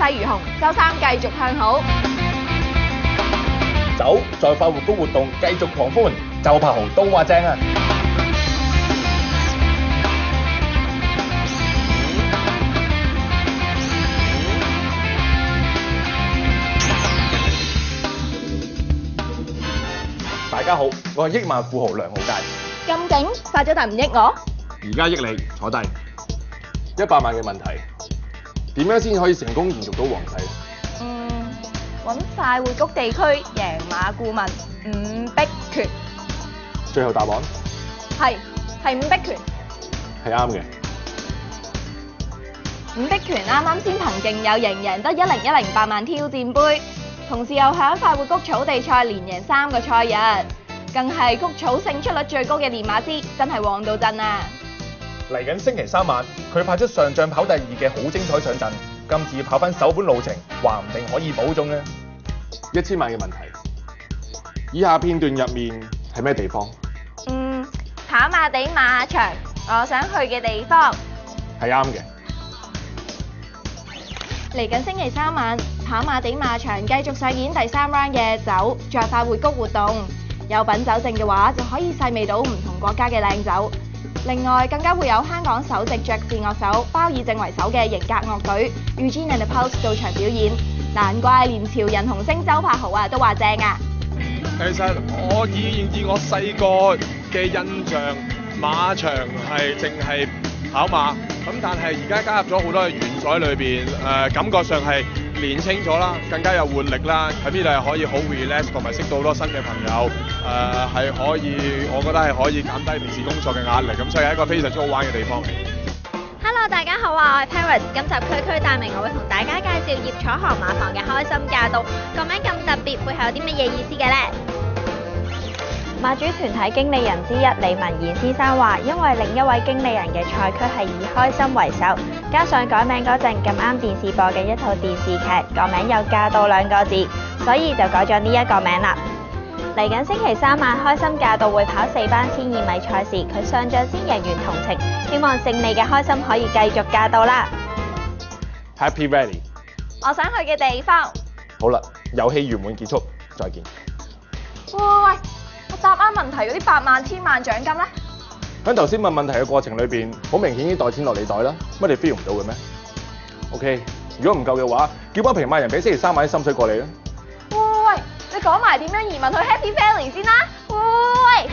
勢如虹，周三繼續向好。走在快活谷活動繼續狂歡，周柏豪都話正啊！大家好，我係億萬富豪梁浩佳。咁勁，發咗達唔益我？而家益你坐低。100萬嘅問題，點樣先可以成功延續到皇勢？揾快活谷地區贏馬顧問伍碧權。最後答案係伍碧權。係啱嘅。伍碧權啱啱先憑勁有型贏得10108萬挑戰杯，同時又響快活谷草地賽連贏3個賽日，更係谷草勝出率最高嘅練馬師，真係旺到震啊！嚟緊星期3晚，佢派出上仗跑第2嘅好精彩上陣，今次跑翻首本路程，話唔定可以保中啊！1000萬嘅問題，以下片段入面係咩地方？跑馬地馬場，我想去嘅地方。係啱嘅。嚟緊星期3晚，跑馬地馬場繼續上演第3 round 嘅酒在快活谷活動。有品酒證嘅話，就可以細味到唔同國家嘅靚酒。另外，更加會有香港首席爵士樂手包以正為首嘅型格樂隊 Eugene and the Pulse 到場表演。難怪連潮人紅星周柏豪啊都話正啊！其實我以我細個嘅印象，馬場係淨係跑馬，咁但係而家加入咗好多嘅元素喺裏邊，感覺上係年輕咗啦，更加有活力啦，喺呢度係可以好 relax， 同埋識到好多新嘅朋友，係可以，我覺得係可以減低平時工作嘅壓力，咁所以係一個非常之好玩嘅地方。Hello， 大家好啊，我係 Paris。今集區區大明，我會同大家介紹葉楚航馬房嘅開心駕到。個名咁特別，背後有啲乜嘢意思嘅呢？馬主團體經理人之一李文賢先生話，因為另一位經理人嘅賽區係以開心為首，加上改名嗰陣咁啱電視播嘅一套電視劇，個名有駕到2個字，所以就改咗呢一個名啦。嚟緊星期3晚，開心駕到會跑4班1200米賽事，佢上仗先贏完同程，希望勝利嘅開心可以繼續駕到啦。Happy Valley， 我想去嘅地方。好啦，遊戲圓滿結束，再見。喂，我答啱問題嗰啲8萬、1000萬獎金咧？喺頭先問問題嘅過程裏邊，好明顯已經袋錢落你袋啦，乜你 feel 唔到嘅咩 ？OK， 如果唔夠嘅話，叫班平馬人俾星期3晚啲心水過你啦。喂，你講埋點樣移民去 Happy Valley 先啦？喂！